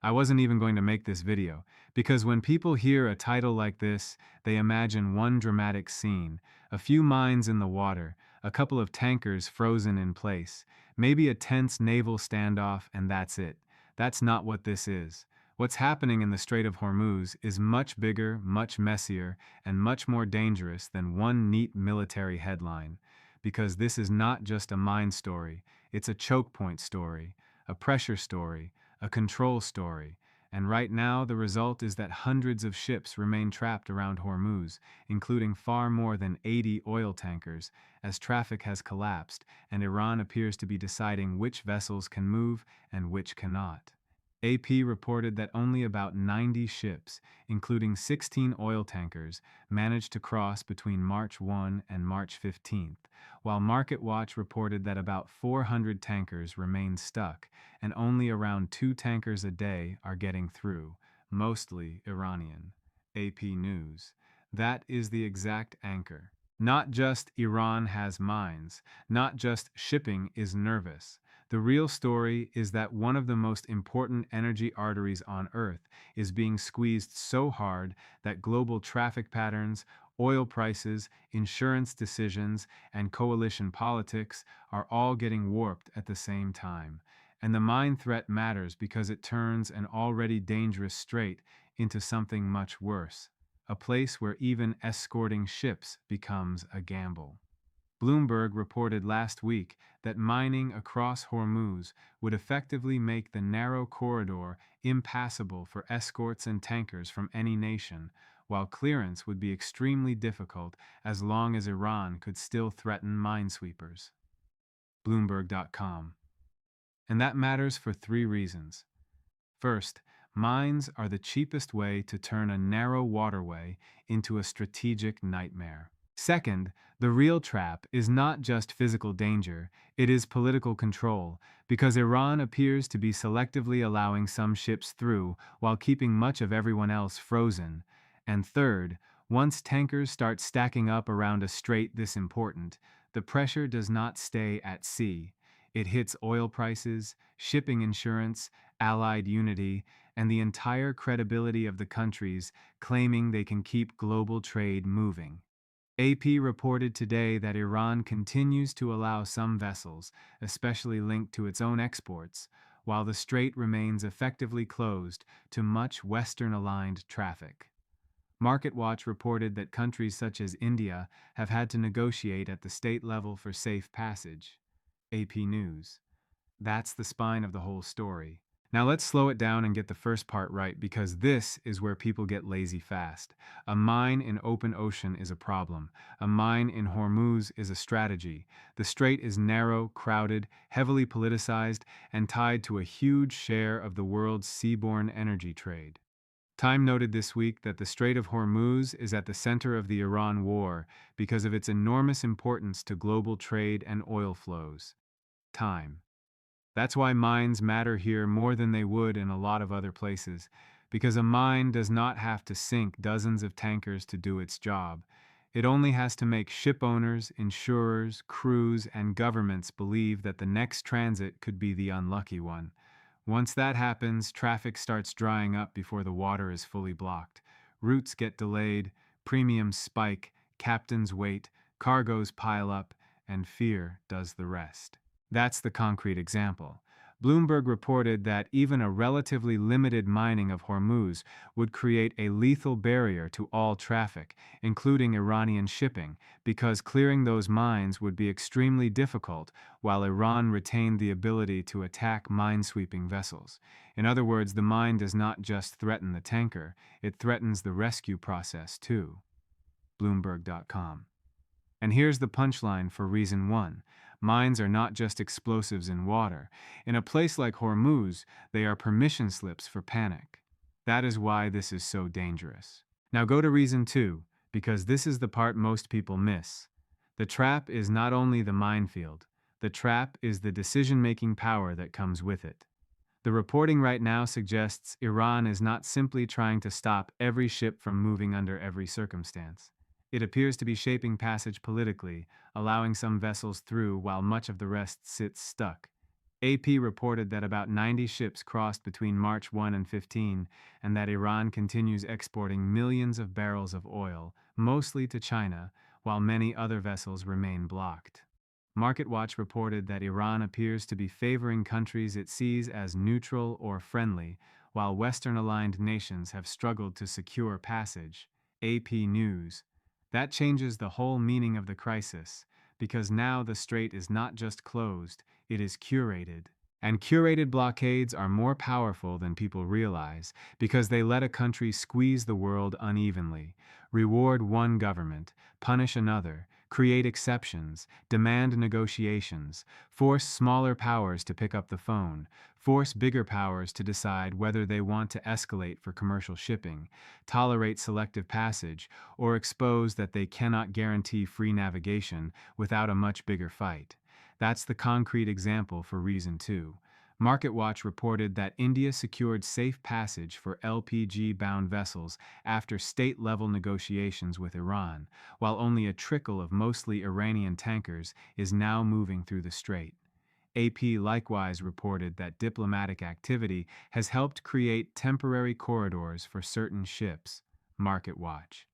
I wasn't even going to make this video, because when people hear a title like this, they imagine one dramatic scene, a few mines in the water, a couple of tankers frozen in place, maybe a tense naval standoff, and that's it. That's not what this is. What's happening in the Strait of Hormuz is much bigger, much messier, and much more dangerous than one neat military headline. Because this is not just a mine story, it's a choke point story, a pressure story, a control story, and right now the result is that hundreds of ships remain trapped around Hormuz, including far more than 80 oil tankers, as traffic has collapsed and Iran appears to be deciding which vessels can move and which cannot. AP reported that only about 90 ships, including 16 oil tankers, managed to cross between March 1 and March 15th, while MarketWatch reported that about 400 tankers remain stuck, and only around 2 tankers a day are getting through, mostly Iranian. AP News. That is the exact anchor. Not just Iran has mines, not just shipping is nervous. The real story is that one of the most important energy arteries on Earth is being squeezed so hard that global traffic patterns, oil prices, insurance decisions, and coalition politics are all getting warped at the same time. And the mine threat matters because it turns an already dangerous strait into something much worse, a place where even escorting ships becomes a gamble. Bloomberg reported last week that mining across Hormuz would effectively make the narrow corridor impassable for escorts and tankers from any nation, while clearance would be extremely difficult as long as Iran could still threaten minesweepers. Bloomberg.com. And that matters for 3 reasons. First, mines are the cheapest way to turn a narrow waterway into a strategic nightmare. Second, the real trap is not just physical danger, it is political control, because Iran appears to be selectively allowing some ships through while keeping much of everyone else frozen. And third, once tankers start stacking up around a strait this important, the pressure does not stay at sea. It hits oil prices, shipping insurance, allied unity, and the entire credibility of the countries claiming they can keep global trade moving. AP reported today that Iran continues to allow some vessels, especially linked to its own exports, while the strait remains effectively closed to much Western-aligned traffic. MarketWatch reported that countries such as India have had to negotiate at the state level for safe passage. AP News. That's the spine of the whole story. Now let's slow it down and get the first part right, because this is where people get lazy fast. A mine in open ocean is a problem. A mine in Hormuz is a strategy. The strait is narrow, crowded, heavily politicized, and tied to a huge share of the world's seaborne energy trade. Time noted this week that the Strait of Hormuz is at the center of the Iran war because of its enormous importance to global trade and oil flows. Time. That's why mines matter here more than they would in a lot of other places, because a mine does not have to sink dozens of tankers to do its job. It only has to make ship owners, insurers, crews, and governments believe that the next transit could be the unlucky one. Once that happens, traffic starts drying up before the water is fully blocked. Routes get delayed, premiums spike, captains wait, cargoes pile up, and fear does the rest. That's the concrete example. Bloomberg reported that even a relatively limited mining of Hormuz would create a lethal barrier to all traffic, including Iranian shipping, because clearing those mines would be extremely difficult while Iran retained the ability to attack minesweeping vessels. In other words, the mine does not just threaten the tanker, it threatens the rescue process too. Bloomberg.com. And here's the punchline for reason 1. Mines are not just explosives in water. In a place like Hormuz, they are permission slips for panic. That is why this is so dangerous. Now go to reason 2, because this is the part most people miss. The trap is not only the minefield. The trap is the decision-making power that comes with it. The reporting right now suggests Iran is not simply trying to stop every ship from moving under every circumstance. It appears to be shaping passage politically, allowing some vessels through while much of the rest sits stuck. AP reported that about 90 ships crossed between March 1 and 15, and that Iran continues exporting millions of barrels of oil, mostly to China, while many other vessels remain blocked. MarketWatch reported that Iran appears to be favoring countries it sees as neutral or friendly, while Western-aligned nations have struggled to secure passage. AP News. That changes the whole meaning of the crisis, because now the strait is not just closed, it is curated. And curated blockades are more powerful than people realize because they let a country squeeze the world unevenly, reward one government, punish another, create exceptions, demand negotiations, force smaller powers to pick up the phone, force bigger powers to decide whether they want to escalate for commercial shipping, tolerate selective passage, or expose that they cannot guarantee free navigation without a much bigger fight. That's the concrete example for reason 2. MarketWatch reported that India secured safe passage for LPG-bound vessels after state-level negotiations with Iran, while only a trickle of mostly Iranian tankers is now moving through the strait. AP likewise reported that diplomatic activity has helped create temporary corridors for certain ships. MarketWatch.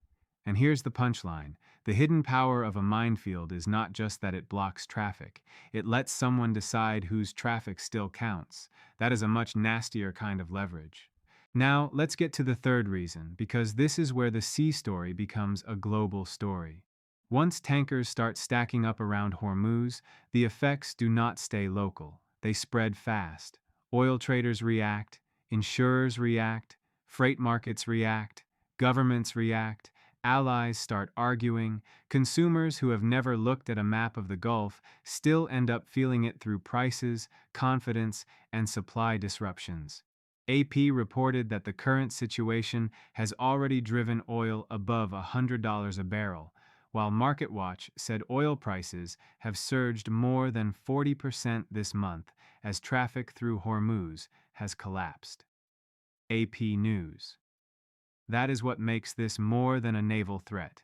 And here's the punchline. The hidden power of a minefield is not just that it blocks traffic. It lets someone decide whose traffic still counts. That is a much nastier kind of leverage. Now, let's get to the third reason, because this is where the sea story becomes a global story. Once tankers start stacking up around Hormuz, the effects do not stay local. They spread fast. Oil traders react, insurers react, freight markets react, governments react, allies start arguing, consumers who have never looked at a map of the Gulf still end up feeling it through prices, confidence, and supply disruptions. AP reported that the current situation has already driven oil above $100 a barrel, while MarketWatch said oil prices have surged more than 40% this month as traffic through Hormuz has collapsed. AP News. That is what makes this more than a naval threat.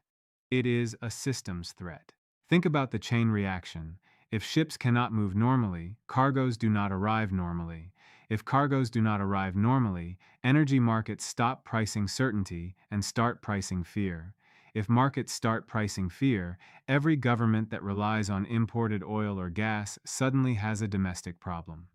It is a systems threat. Think about the chain reaction. If ships cannot move normally, cargoes do not arrive normally. If cargoes do not arrive normally, energy markets stop pricing certainty and start pricing fear. If markets start pricing fear, every government that relies on imported oil or gas suddenly has a domestic problem.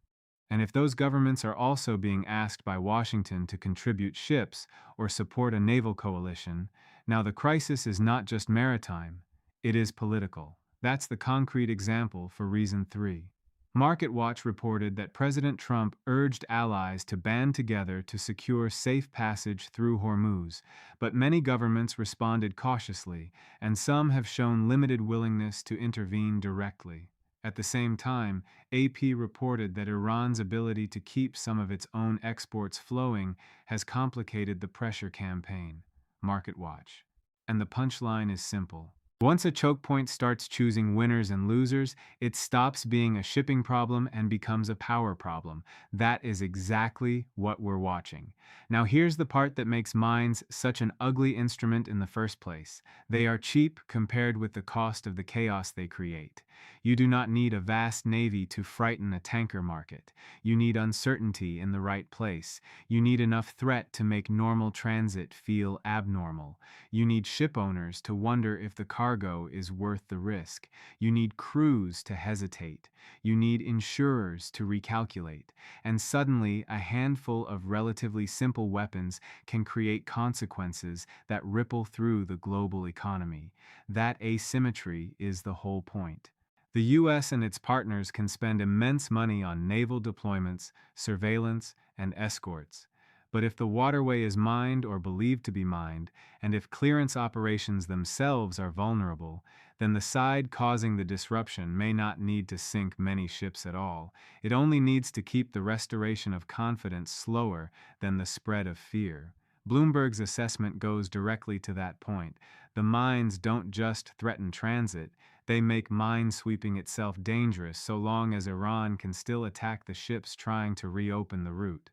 And if those governments are also being asked by Washington to contribute ships or support a naval coalition, now the crisis is not just maritime, it is political. That's the concrete example for reason 3. MarketWatch reported that President Trump urged allies to band together to secure safe passage through Hormuz, but many governments responded cautiously, and some have shown limited willingness to intervene directly. At the same time, AP reported that Iran's ability to keep some of its own exports flowing has complicated the pressure campaign. MarketWatch. And the punchline is simple. Once a choke point starts choosing winners and losers, it stops being a shipping problem and becomes a power problem. That is exactly what we're watching. Now here's the part that makes mines such an ugly instrument in the first place. They are cheap compared with the cost of the chaos they create. You do not need a vast navy to frighten a tanker market. You need uncertainty in the right place. You need enough threat to make normal transit feel abnormal. You need ship owners to wonder if the cargo is worth the risk. You need crews to hesitate. You need insurers to recalculate. And suddenly, a handful of relatively simple weapons can create consequences that ripple through the global economy. That asymmetry is the whole point. The U.S. and its partners can spend immense money on naval deployments, surveillance, and escorts. But if the waterway is mined or believed to be mined, and if clearance operations themselves are vulnerable, then the side causing the disruption may not need to sink many ships at all. It only needs to keep the restoration of confidence slower than the spread of fear. Bloomberg's assessment goes directly to that point. The mines don't just threaten transit, they make minesweeping itself dangerous so long as Iran can still attack the ships trying to reopen the route.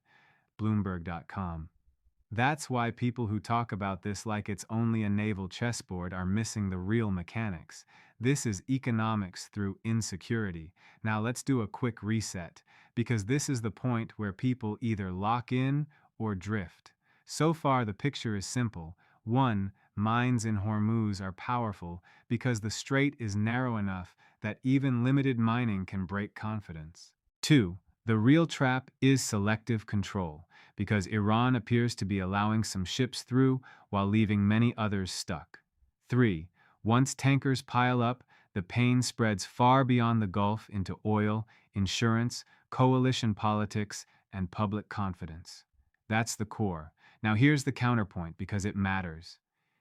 Bloomberg.com. That's why people who talk about this like it's only a naval chessboard are missing the real mechanics. This is economics through insecurity. Now let's do a quick reset, because this is the point where people either lock in or drift. So far, the picture is simple. 1. Mines in Hormuz are powerful because the strait is narrow enough that even limited mining can break confidence. 2. The real trap is selective control, because Iran appears to be allowing some ships through while leaving many others stuck. 3. Once tankers pile up, the pain spreads far beyond the Gulf into oil, insurance, coalition politics, and public confidence. That's the core. Now here's the counterpoint, because it matters.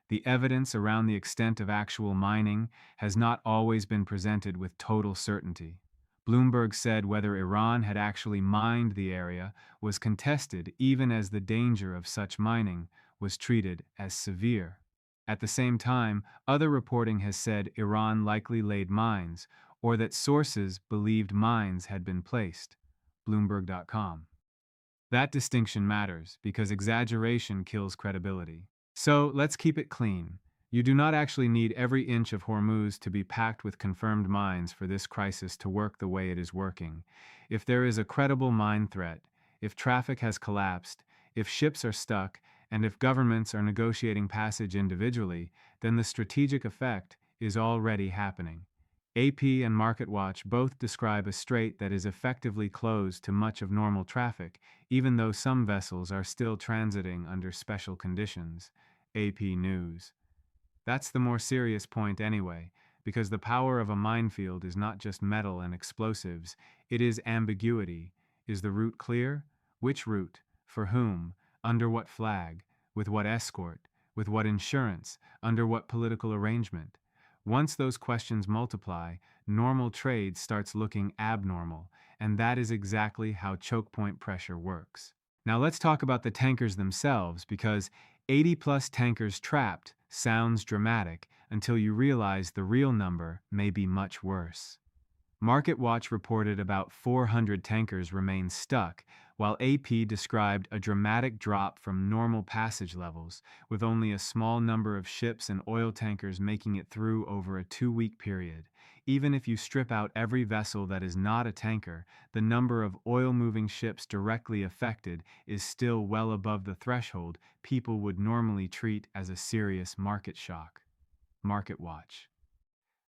The evidence around the extent of actual mining has not always been presented with total certainty. Bloomberg said whether Iran had actually mined the area was contested, even as the danger of such mining was treated as severe. At the same time, other reporting has said Iran likely laid mines, or that sources believed mines had been placed. Bloomberg.com. That distinction matters because exaggeration kills credibility. So let's keep it clean. You do not actually need every inch of Hormuz to be packed with confirmed mines for this crisis to work the way it is working. If there is a credible mine threat, if traffic has collapsed, if ships are stuck, and if governments are negotiating passage individually, then the strategic effect is already happening. AP and MarketWatch both describe a strait that is effectively closed to much of normal traffic, even though some vessels are still transiting under special conditions. AP News. That's the more serious point anyway, because the power of a minefield is not just metal and explosives, it is ambiguity. Is the route clear? Which route? For whom? Under what flag? With what escort? With what insurance? Under what political arrangement? Once those questions multiply, normal trade starts looking abnormal, and that is exactly how chokepoint pressure works. Now let's talk about the tankers themselves, because 80 plus tankers trapped sounds dramatic until you realize the real number may be much worse. MarketWatch reported about 400 tankers remain stuck, while AP described a dramatic drop from normal passage levels, with only a small number of ships and oil tankers making it through over a 2-week period. Even if you strip out every vessel that is not a tanker, the number of oil-moving ships directly affected is still well above the threshold people would normally treat as a serious market shock. MarketWatch.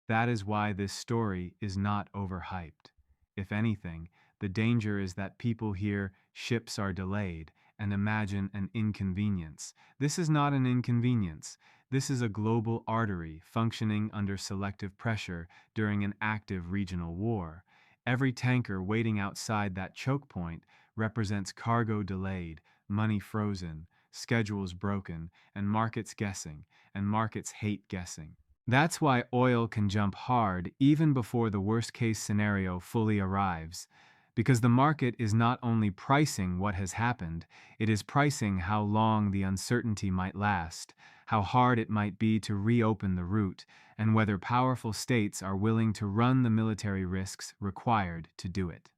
That is why this story is not overhyped. If anything, the danger is that people hear ships are delayed and imagine an inconvenience. This is not an inconvenience. This is a global artery functioning under selective pressure during an active regional war. Every tanker waiting outside that choke point represents cargo delayed, money frozen, schedules broken, and markets guessing, and markets hate guessing. That's why oil can jump hard even before the worst-case scenario fully arrives, because the market is not only pricing what has happened, it is pricing how long the uncertainty might last, how hard it might be to reopen the route, and whether powerful states are willing to run the military risks required to do it.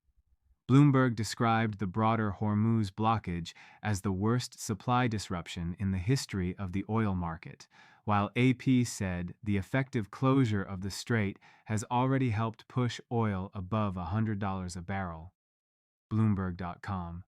Bloomberg described the broader Hormuz blockage as the worst supply disruption in the history of the oil market, while AP said the effective closure of the strait has already helped push oil above $100 a barrel. Bloomberg.com.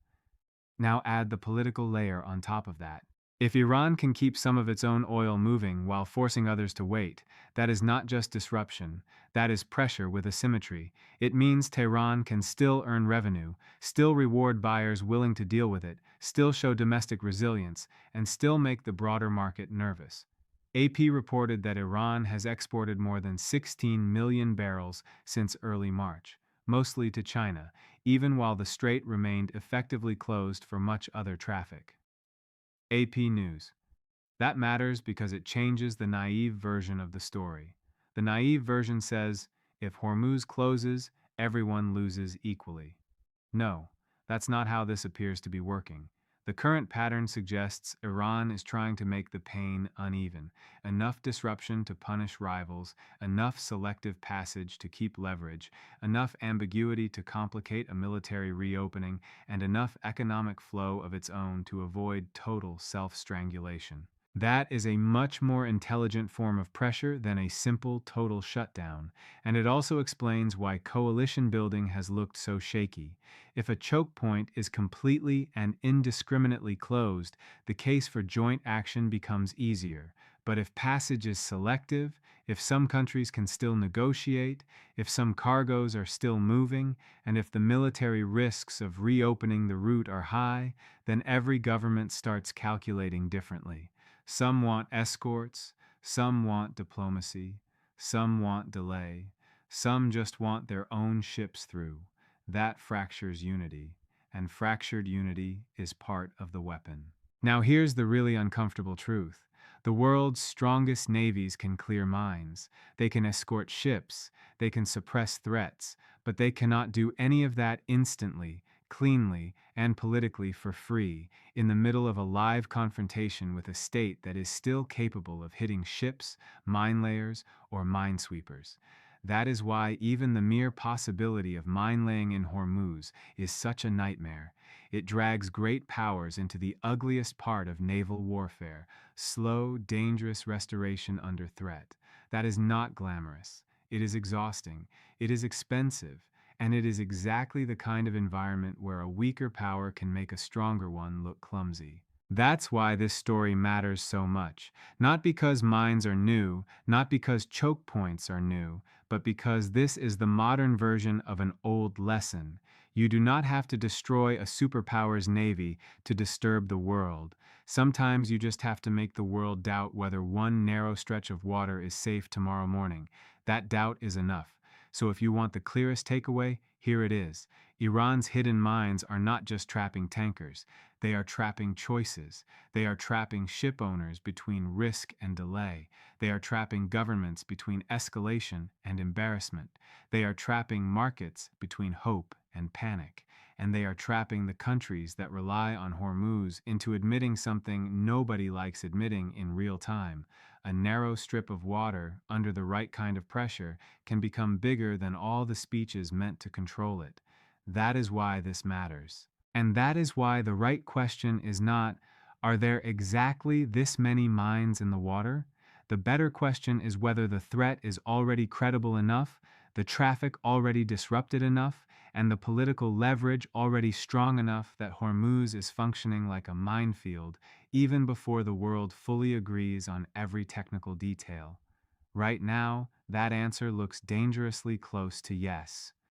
Now add the political layer on top of that. If Iran can keep some of its own oil moving while forcing others to wait, that is not just disruption, that is pressure with asymmetry. It means Tehran can still earn revenue, still reward buyers willing to deal with it, still show domestic resilience, and still make the broader market nervous. AP reported that Iran has exported more than 16 million barrels since early March, mostly to China, even while the strait remained effectively closed for much other traffic. AP News. That matters because it changes the naive version of the story. The naive version says, if Hormuz closes, everyone loses equally. No, that's not how this appears to be working. The current pattern suggests Iran is trying to make the pain uneven, enough disruption to punish rivals, enough selective passage to keep leverage, enough ambiguity to complicate a military reopening, and enough economic flow of its own to avoid total self-strangulation. That is a much more intelligent form of pressure than a simple total shutdown, and it also explains why coalition building has looked so shaky. If a choke point is completely and indiscriminately closed, the case for joint action becomes easier. But if passage is selective, if some countries can still negotiate, if some cargoes are still moving, and if the military risks of reopening the route are high, then every government starts calculating differently. Some want escorts, some want diplomacy, some want delay, some just want their own ships through. That fractures unity, and fractured unity is part of the weapon. Now here's the really uncomfortable truth. The world's strongest navies can clear mines, they can escort ships, they can suppress threats, but they cannot do any of that instantly, cleanly, and politically for free, in the middle of a live confrontation with a state that is still capable of hitting ships, mine layers, or minesweepers. That is why even the mere possibility of mine laying in Hormuz is such a nightmare. It drags great powers into the ugliest part of naval warfare, slow, dangerous restoration under threat. That is not glamorous. It is exhausting. It is expensive. And it is exactly the kind of environment where a weaker power can make a stronger one look clumsy. That's why this story matters so much. Not because mines are new, not because choke points are new, but because this is the modern version of an old lesson. You do not have to destroy a superpower's navy to disturb the world. Sometimes you just have to make the world doubt whether one narrow stretch of water is safe tomorrow morning. That doubt is enough. So if you want the clearest takeaway, here it is. Iran's hidden mines are not just trapping tankers. They are trapping choices. They are trapping ship owners between risk and delay. They are trapping governments between escalation and embarrassment. They are trapping markets between hope and panic. And they are trapping the countries that rely on Hormuz into admitting something nobody likes admitting in real time. A narrow strip of water, under the right kind of pressure, can become bigger than all the speeches meant to control it. That is why this matters. And that is why the right question is not, are there exactly this many mines in the water? The better question is whether the threat is already credible enough, the traffic already disrupted enough, and the political leverage already strong enough that Hormuz is functioning like a minefield, even before the world fully agrees on every technical detail. Right now, that answer looks dangerously close to yes.